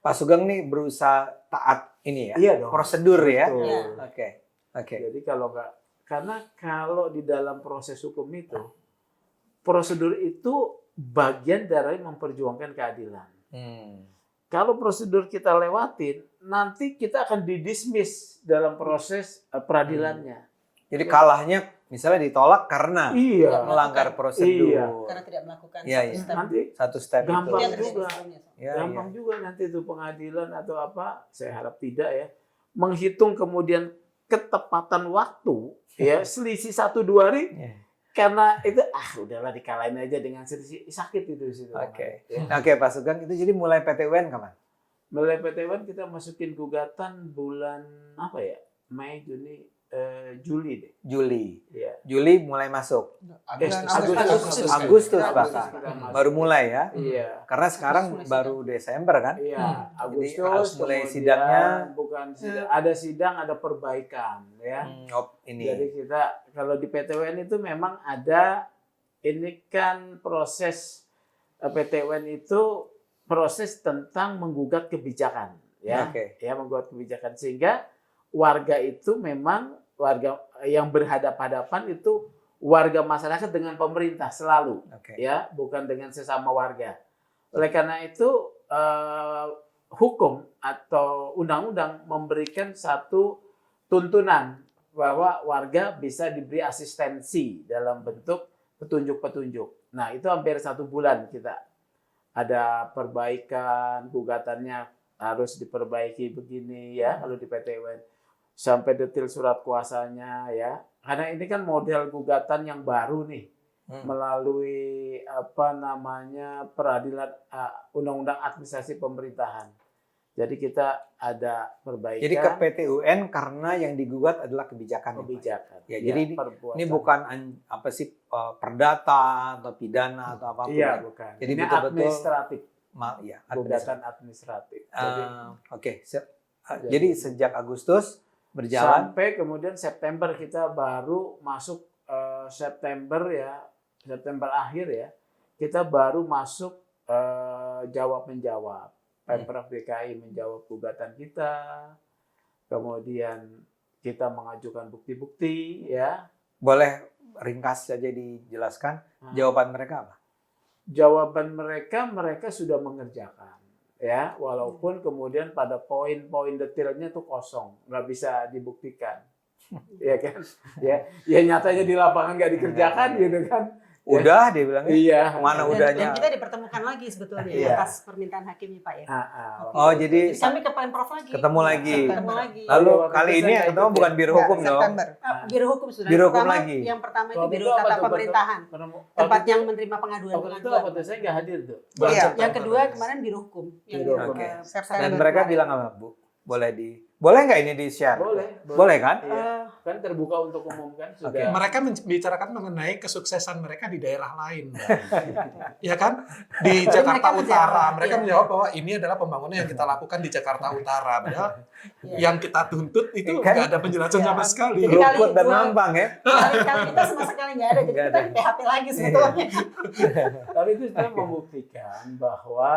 Pak Sugeng nih berusaha taat ini ya.
Iya dong.
Prosedur ya.
Betul.
Iya.
Oke. Oke.
Jadi kalau nggak, karena kalau di dalam proses hukum itu, prosedur itu bagian dari memperjuangkan keadilan. Kalau prosedur kita lewatin, nanti kita akan didismiss dalam proses peradilannya.
Jadi kalahnya misalnya ditolak karena
Iya.
melanggar prosedur.
Iya.
Karena tidak melakukan
Iya,
satu
iya.
step.
Nanti
Satu step
Gampang
itu.
Yang terjadi
juga.
sebelumnya.
Ya,
gampang
iya.
juga nanti itu pengadilan atau apa, saya harap tidak ya, menghitung kemudian ketepatan waktu, ya selisih 1-2 hari,
Iya.
karena itu udahlah dikalahin aja dengan selisih, sakit itu di situ.
Oke.
Ya.
Oke, Pak Sugeng itu jadi mulai PT UN kapan?
Mulai PT UN kita masukin gugatan bulan apa ya? Mei, Juni, Juli deh.
Juli.
Ya.
Juli mulai masuk. Agustus bahkan. Baru mulai ya.
Iya.
Karena sekarang
Agustus mulai
baru Desember kan.
Iya,
Jadi
Agustus
harus mulai
kemudian
sidangnya.
bukan sidang, ada sidang, ada perbaikan ya.
Ini.
Jadi kita kalau di PT UN itu memang ada, ini kan proses PT UN itu proses tentang menggugat kebijakan ya.
Oke.
Ya, menggugat kebijakan sehingga warga itu memang warga yang berhadapan-hadapan itu warga masyarakat dengan pemerintah selalu
Oke.
ya, bukan dengan sesama warga. Oleh karena itu hukum atau undang-undang memberikan satu tuntunan bahwa warga bisa diberi asistensi dalam bentuk petunjuk-petunjuk. Nah, itu hampir 1 bulan kita ada perbaikan, gugatannya harus diperbaiki begini ya kalau di PT UN. Sampai detail surat kuasanya ya. Karena ini kan model gugatan yang baru nih. Melalui peradilan undang-undang administrasi pemerintahan. Jadi kita ada perbaikan.
Jadi ke PT UN karena yang digugat adalah kebijakan.
kebijakan.
Ya, jadi
perbuatan.
Ini bukan perdata atau pidana atau apapun.
Iya,
ya.
bukan.
Jadi
Ini
betul-betul
administratif.
Ya,
Gugatan administratif. Jadi,
Oke. Jadi sejak Agustus berjalan.
sampai kemudian September kita baru masuk September akhir ya, kita baru masuk jawab menjawab. Pemprov DKI menjawab gugatan kita, kemudian kita mengajukan bukti-bukti ya.
Boleh ringkas saja dijelaskan jawaban mereka apa?
Jawaban mereka sudah mengerjakan ya, walaupun kemudian pada poin-poin detailnya tuh kosong, nggak bisa dibuktikan. Ya kan? Ya nyatanya di lapangan nggak dikerjakan gitu kan.
Udah dia bilangnya.
Iya.
Mana
Dan
udahnya?
kita dipertemukan lagi sebetulnya
Iya.
atas permintaan hakimnya Pak ya.
Oh, jadi
Kami ke Pemprov lagi.
ketemu lagi.
Ketemu lagi.
Lalu
Waktu
kali
itu
ini
saya
yang ketemu
ikut
bukan
ya.
biro
Enggak,
hukum dong.
September.
Biro hukum sudah.
Biro hukum
Pertama,
lagi.
Yang pertama itu
Waktu
Biro
itu apa
Tata
tuh?
Pemerintahan. Tempat yang menerima pengaduan-pengaduan.
Waktu itu saya nggak hadir tuh.
Iya.
Yang kedua kemarin Biro Hukum. Yang
Biro
Hukum.
September.
Dan mereka bilang apa, Bu? Boleh nggak ini di-share? Boleh kan?
Iya. Kan terbuka untuk umum kan sudah.
Oke.
Mereka membicarakan mengenai kesuksesan mereka di daerah lain. Ya kan? Di Jakarta
mereka
Utara.
menjawab,
Mereka
iya.
menjawab bahwa ini adalah pembangunan yang kita lakukan di Jakarta Utara. Padahal yang kita tuntut itu
Kan?
nggak ada penjelasan
Iya.
sama sekali.
Jadi kali
Rukut dan
dua-
Mampang ya.
Kali kita sama sekali nggak ada. Jadi
Nggak
kita
ada.
di PHP lagi sebetulnya.
Tapi itu sudah membuktikan bahwa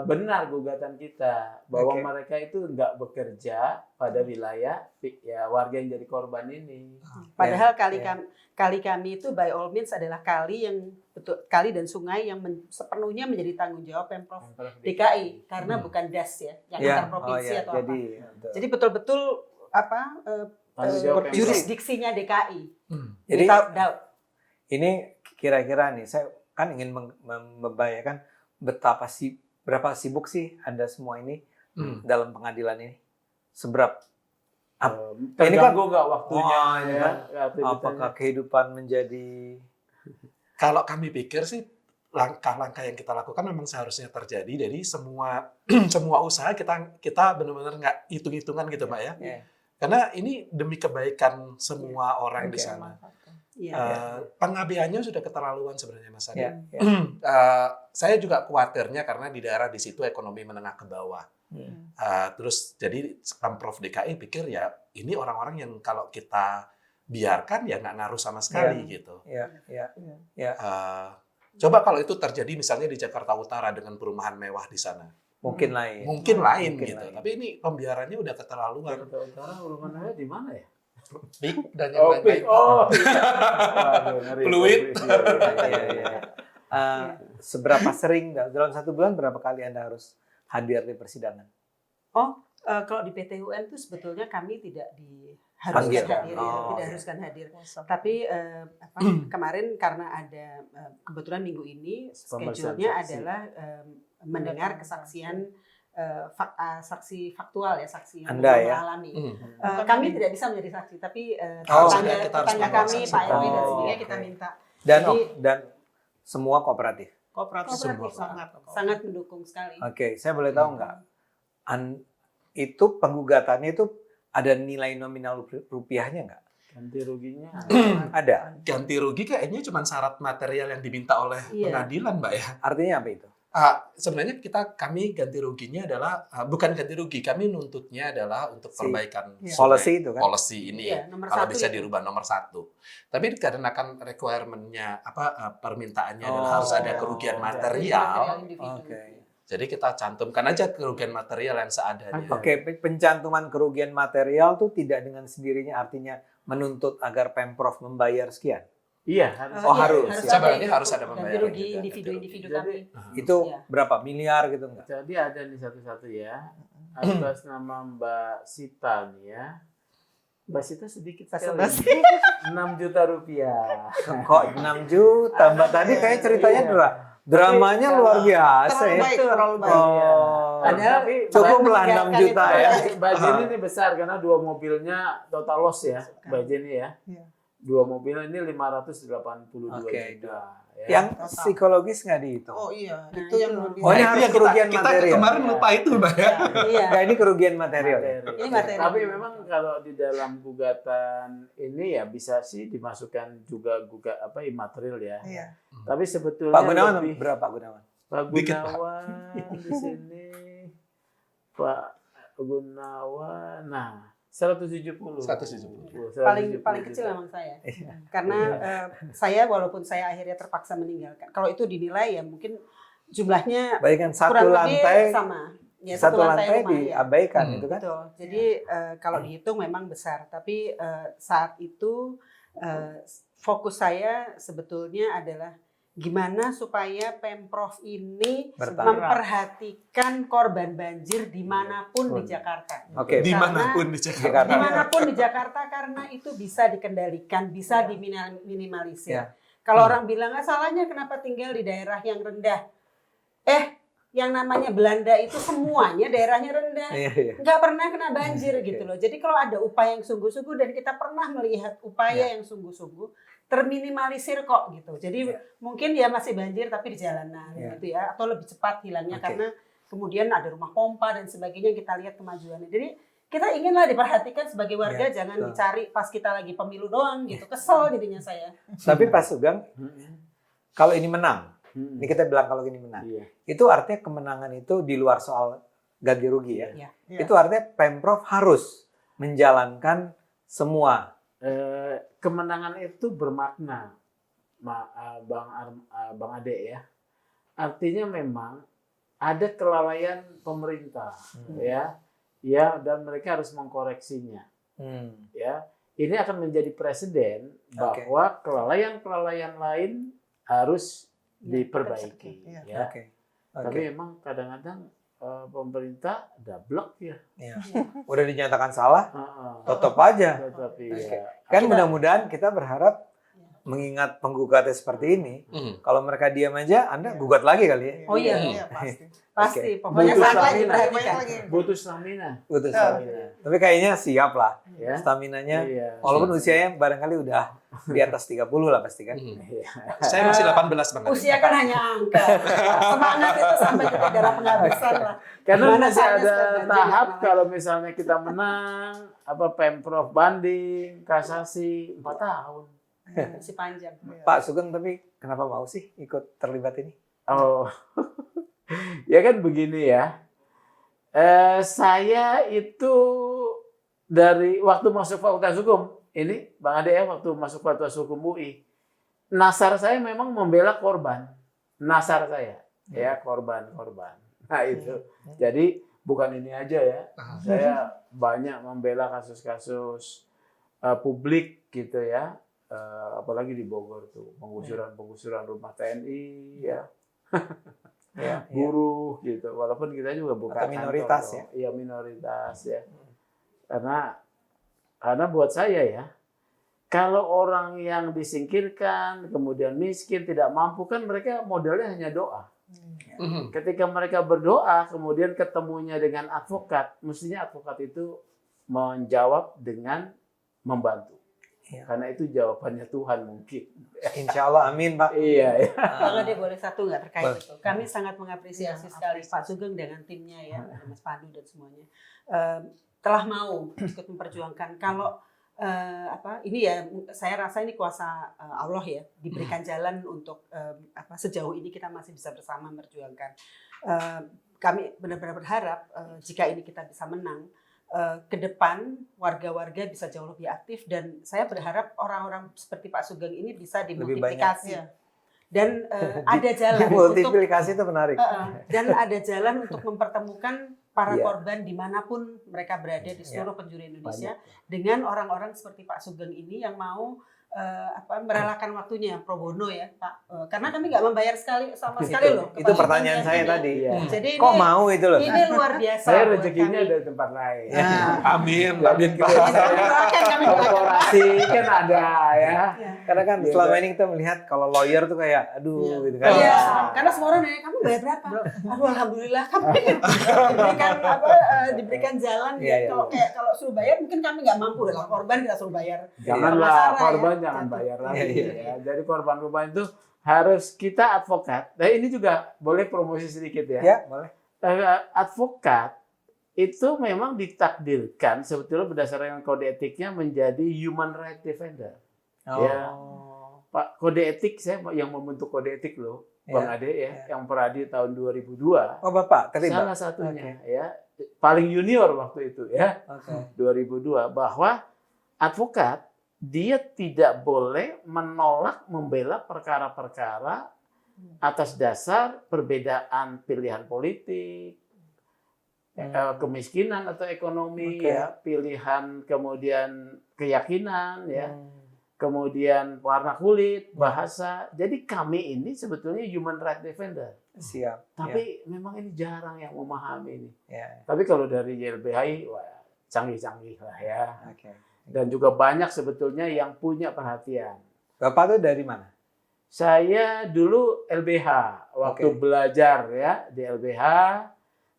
benar gugatan kita bahwa
Oke.
mereka itu nggak bekerja pada wilayah ya warga yang jadi korban ini.
Padahal
Ya.
kali kami itu by all means adalah kali dan sungai yang sepenuhnya menjadi tanggung jawab Pemprov DKI karena bukan DAS ya, yang
Ya.
antar provinsi atau apa.
Betul.
Jadi betul-betul
Tanggung jawab Pemprov.
jurisdiksinya DKI.
Jadi
Without doubt.
ini kira-kira nih, saya kan ingin membayangkan berapa sibuk sih Anda semua ini dalam pengadilan ini? Seberapa?
Terganggu nggak waktunya?
Oh, ini
ya,
kan
aktivitasnya?
apakah kehidupan menjadi
Kalau kami pikir sih langkah-langkah yang kita lakukan memang seharusnya terjadi dari semua semua usaha kita benar-benar nggak hitung-hitungan gitu Pak ya.
Ya.
Karena ini demi kebaikan semua orang di
Oke.
sana.
Iya.
Pengabaiannya sudah keterlaluan sebenarnya Mas Adi.
Ya, ya.
Saya juga khawatirnya karena di daerah di situ ekonomi menengah ke bawah. Terus jadi Pemprov DKI pikir ya ini orang-orang yang kalau kita biarkan ya nggak ngaruh sama sekali gitu.
Ya, ya.
Coba kalau itu terjadi misalnya di Jakarta Utara dengan perumahan mewah di sana,
Mungkin lain.
mungkin lain
Mungkin
gitu.
lain.
Tapi ini pembiarannya udah keterlaluan.
Jakarta Utara Ulunganaya di mana ya?
Big dan yang
Oh,
lain-lain.
Waduh, ngeri.
Fluid.
Iya, iya. Seberapa sering dalam 1 bulan berapa kali Anda harus hadir di persidangan?
Kalau di PT UN itu sebetulnya kami tidak
Panggil.
diharuskan hadir, ya,
Oh,
tidak
oke.
haruskan hadir. Tapi kemarin karena ada kebetulan minggu ini
Pemeriksaan
schedule-nya
saksi.
adalah mendengar kesaksian saksi faktual ya, saksi yang
Anda ya?
mengalami.
Hmm.
Kami tidak bisa menjadi saksi, tapi
Harusnya kita harus
tetangga
membawa
kami,
saksi.
Pak RW dan
Oh,
sebagainya
oke.
kita minta.
Dan semua kooperatif.
Kooperatif
Kooperatif sangat mendukung sekali.
Oke, saya boleh tahu nggak? Itu penggugatannya itu ada nilai nominal rupiahnya nggak?
Ganti ruginya.
Ada.
Ganti rugi kayaknya cuma syarat material yang diminta oleh
Iya.
pengadilan, Mbak ya.
Artinya apa itu?
Sebenarnya kami ganti ruginya adalah bukan ganti rugi, kami nuntutnya adalah untuk
Si
perbaikan sungai.
Policy itu kan?
Policy ini
Iya, nomor
kalau
1
bisa
itu.
dirubah nomor 1. Tapi karena kan requirement-nya permintaannya adalah
Oh.
harus ada kerugian
Material
material.
individu.
Oke.
Jadi kita cantumkan aja kerugian material yang seadanya.
Oke, pencantuman kerugian material tuh tidak dengan sendirinya artinya menuntut agar Pemprov membayar sekian.
Iya, harus.
Oh, harus.
Sebenarnya
ada
harus
itu.
ada
Ganti
pembayaran
rugi
juga,
individu-individu
ganti
kami.
Itu
Iya.
berapa miliar gitu enggak?
Jadi ada nih satu-satu ya. Atas nama Mbak Sita nih ya. Mbak Sita sedikit sekali.
Basa-basi.
6 juta rupiah.
Kok 6 juta? Mbak tadi kayak ceritanya
Iya.
dramanya
Tapi
luar biasa
Terlalu
ya.
baik, terlalu baik.
Oh,
Padahal
cukuplah 6
meninggalkan
juta
itu
ya.
Mbak Jenny ini besar karena 2 mobilnya total loss ya, Mbak Jenny ya.
Iya.
2 mobil ini 582
Oke,
juta. Ya.
Yang psikologis nggak dihitung?
Oh iya,
Nah,
itu yang
itu.
lebih.
Oh, ini harus kerugian
kita
material.
kemarin lupa itu, Mbak ya.
Iya.
Enggak, ini kerugian material.
Materi.
Ini materi.
Tapi memang kalau di dalam gugatan ini ya bisa sih dimasukkan juga imaterial ya.
Iya.
Tapi sebetulnya
Pak Gunawan
lebih-
berapa Pak Gunawan?
Pak
Dikit, Pak.
Gunawan di sini Pak Gunawan, nah 170.
170.
Paling kecil memang saya. Karena saya walaupun saya akhirnya terpaksa meninggalkan. Kalau itu dinilai ya mungkin jumlahnya
Bayangkan satu
kurang lebih
lantai,
sama. Ya,
satu lantai
rumah, ya.
diabaikan itu kan?
Betul. Jadi kalau dihitung memang besar, tapi saat itu fokus saya sebetulnya adalah gimana supaya Pemprov ini
Bertahan.
memperhatikan korban banjir dimanapun di Jakarta.
Oke.
Dimanapun di Jakarta.
Jakarta.
Dimanapun di Jakarta karena itu bisa dikendalikan, bisa diminimalisir.
Ya.
Kalau orang bilang salahnya kenapa tinggal di daerah yang rendah? Yang namanya Belanda itu semuanya daerahnya rendah.
Iya, iya.
Nggak pernah kena banjir
Oke.
gitu loh. Jadi kalau ada upaya yang sungguh-sungguh dan kita pernah melihat upaya yang sungguh-sungguh terminimalisir kok gitu. Jadi
Ya.
mungkin ya masih banjir tapi di jalanan
Ya.
gitu ya, atau lebih cepat hilangnya
Oke.
karena kemudian ada rumah pompa dan sebagainya kita lihat kemajuannya. Jadi kita inginlah diperhatikan sebagai warga,
Ya,
jangan
betul.
dicari pas kita lagi pemilu doang gitu. Kesel jadinya saya.
Tapi Pak Sugeng, kalau ini menang,
Hmm.
ini kita bilang kalau ini menang,
Iya.
itu artinya kemenangan itu di luar soal ganti rugi ya.
Iya.
Iya.
Itu artinya Pemprov harus menjalankan semua.
Kemenangan itu bermakna, Bang Ade ya. Artinya memang ada kelalaian pemerintah, ya, dan mereka harus mengkoreksinya, ya. Ini akan menjadi presiden bahwa kelalaian-kelalaian lain harus diperbaiki, ya. Tapi emang kadang-kadang pemerintah dablek ya.
Udah dinyatakan salah, tetap aja. Kan mudah-mudahan kita berharap mengingat penggugatnya seperti ini, kalau mereka diam aja, Anda gugat lagi kali ya?
Oh iya, pasti. Pokoknya
Butuh
sangat
stamina.
diperhatikan.
Butuh stamina.
Butuh stamina. Tapi kayaknya siap lah,
Ya.
staminanya.
Iya.
Walaupun usianya barangkali udah di atas 30 lah pasti kan.
Saya masih 18 Bang.
Usia kan hanya angka. Semangat itu sampai ke daerah penghabisan lah.
Karena
Gimana
masih
caranya
ada
supaya banjir
tahap
nggak
kalau misalnya kita menang, Pemprov banding, kasasi 4 tahun.
masih panjang.
Pak Sugeng tapi kenapa mau sih ikut terlibat ini?
Oh, ya kan begini ya. Saya itu dari waktu masuk Fakultas Hukum, ini Bang Ade ya, waktu masuk Fakultas Hukum UI, nasar saya memang membela korban. Nasar saya, ya korban-korban. Nah itu. Jadi bukan ini aja ya. Saya banyak membela kasus-kasus publik gitu ya. Apalagi di Bogor tuh penggusuran rumah TNI ya. Buruh gitu. Walaupun kita juga bukan
atau minoritas
kantor, ya. Iya minoritas ya. Karena buat saya ya, kalau orang yang disingkirkan, kemudian miskin, tidak mampu, kan mereka modalnya hanya doa. Ketika mereka berdoa, kemudian ketemunya dengan advokat, mestinya advokat itu menjawab dengan membantu. Karena itu jawabannya Tuhan mungkin.
Insya Allah, amin Pak.
Iya.
Kalau dia boleh satu nggak terkait itu. Kami sangat mengapresiasi sekali Pak Sugeng dengan timnya ya, Mas Pandu dan semuanya. Telah mau ikut memperjuangkan. Kalau ini ya, saya rasa ini kuasa Allah ya, diberikan jalan untuk sejauh ini kita masih bisa bersama memperjuangkan. Kami benar-benar berharap jika ini kita bisa menang, ke depan warga-warga bisa jauh lebih aktif, dan saya berharap orang-orang seperti Pak Sugeng ini bisa dimultiplikasi dan ada jalan
multiplikasi itu menarik
dan ada jalan untuk mempertemukan para korban dimanapun mereka berada di seluruh penjuru Indonesia dengan orang-orang seperti Pak Sugeng ini yang mau merelakan waktunya pro bono ya Pak, karena kami nggak membayar sama sekali loh.
Itu pertanyaan saya tadi.
Jadi
kok mau itu loh?
Ini luar biasa.
Saya rezekinya dari tempat lain.
Amin.
Korporasi kan ada ya.
Karena kan selama ini kita melihat kalau lawyer tuh kayak aduh gitu kan.
Iya, karena semua orang nanya kamu bayar berapa? Aduh alhamdulillah kami diberikan jalan. Kalau suruh bayar mungkin kami nggak mampu, lah korban kita suruh bayar.
Janganlah korban jangan bayar lagi ya. Jadi korban-korban itu harus kita advokat. Nah ini juga boleh promosi sedikit ya.
Ya, boleh.
Advokat itu memang ditakdirkan sebetulnya berdasarkan kode etiknya menjadi human right defender. Ya. Pak, kode etik saya yang membentuk kode etik loh, Bang Ade ya, yang peradi tahun 2002.
Oh Bapak, terlibat.
Salah satunya ya, paling junior waktu itu ya. 2002 bahwa advokat dia tidak boleh menolak membela perkara-perkara atas dasar perbedaan pilihan politik, kemiskinan atau ekonomi, ya, pilihan kemudian keyakinan, ya, kemudian warna kulit, bahasa. Jadi kami ini sebetulnya human right defender.
Siap.
Tapi memang ini jarang yang memahami ini.
Ya.
Tapi kalau dari YLBHI, wah, canggih-canggih lah ya. Dan juga banyak sebetulnya yang punya perhatian.
Bapak tuh dari mana?
Saya dulu LBH, waktu belajar ya di LBH,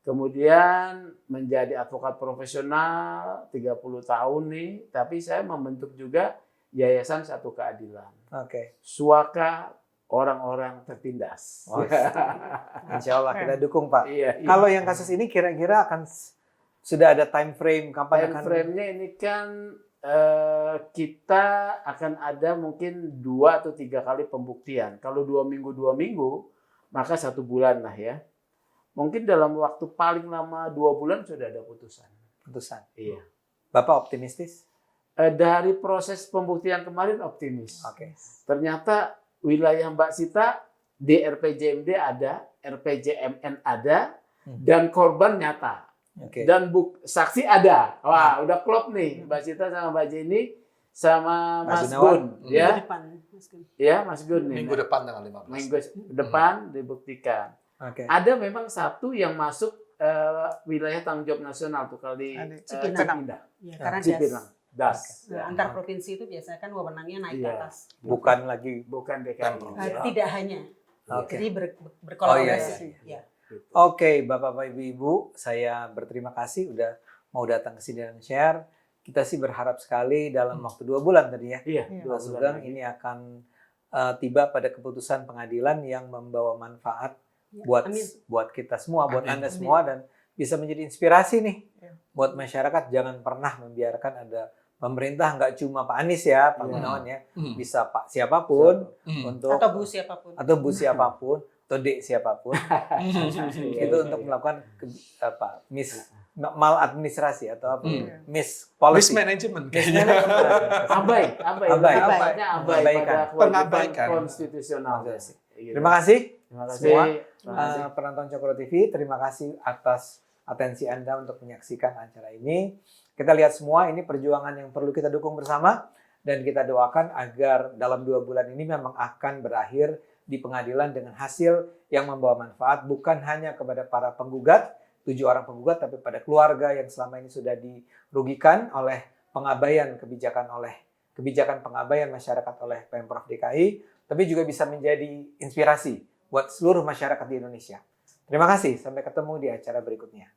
kemudian menjadi advokat profesional 30 tahun nih, tapi saya membentuk juga Yayasan Satu Keadilan. Suaka orang-orang tertindas.
Insya Allah kita dukung Pak.
Iya.
Kalau yang kasus ini kira-kira akan sudah ada time frame kapan akan?
Time frame-nya ini kan kita akan ada mungkin 2 atau 3 kali pembuktian. Kalau 2 minggu, maka 1 bulan lah ya. Mungkin dalam waktu paling lama 2 bulan sudah ada putusan.
Putusan?
Iya.
Bapak optimistis?
Dari proses pembuktian kemarin optimis. Ternyata wilayah Mbak Sita di RPJMD ada, RPJMN ada dan korban nyata.
Oke.
Dan saksi ada. Wah, udah klop nih Mbak Sita sama Mbak Jenny sama
Mas
Mas
Gunawan.
Gun,
Di
ya.
depan, Mas Gun.
Ya, Mas Gun nih.
Minggu depan tanggal 15.
Minggu depan dibuktikan.
Oke.
Ada memang satu yang masuk wilayah tanggung jawab nasional tuh kalau di
Ada.
Cipinang.
Cipinang.
Ya, karena
Cipinang. Das.
Nah, antar provinsi itu biasanya kan wewenangnya naik ke
Iya.
atas.
Bukan lagi.
Bukan DKI.
Pemprov.
Ya.
Tidak hanya.
Oke.
Jadi berkolaborasi.
Oh, iya,
Ya.
Oke, Bapak Ibu, saya berterima kasih udah mau datang ke sini dan share. Kita sih berharap sekali dalam waktu 2 bulan tadi ya,
Iya.
Iya.
2 bulan ini akan tiba pada keputusan pengadilan yang membawa manfaat
Ya,
buat
amin.
buat kita semua, buat
Amin.
Anda
Amin.
semua, dan bisa menjadi inspirasi nih
Ya.
buat masyarakat. Jangan pernah membiarkan ada pemerintah, nggak cuma Pak Anies ya, Pak
Iya.
Gunawan ya,
Hmm.
bisa Pak siapapun untuk
Atau Bu siapapun.
atau Bu siapapun atau Dek siapapun itu
Iya,
untuk
iya.
melakukan maladministrasi atau apa policy.
Mismanagement
Mismanagement.
kayaknya.
Abai.
Abai.
Tepatnya abai
Mengabaikan.
pada kewajiban
Mengabaikan.
konstitusional. Gitu.
Terima kasih
Terima kasih.
semua.
Terima kasih.
Penonton Cokro TV, terima kasih atas atensi Anda untuk menyaksikan acara ini. Kita lihat semua ini perjuangan yang perlu kita dukung bersama, dan kita doakan agar dalam 2 bulan ini memang akan berakhir di pengadilan dengan hasil yang membawa manfaat bukan hanya kepada para penggugat, 7 orang penggugat, tapi pada keluarga yang selama ini sudah dirugikan oleh kebijakan pengabaian masyarakat oleh Pemprov DKI, tapi juga bisa menjadi inspirasi buat seluruh masyarakat di Indonesia. Terima kasih, sampai ketemu di acara berikutnya.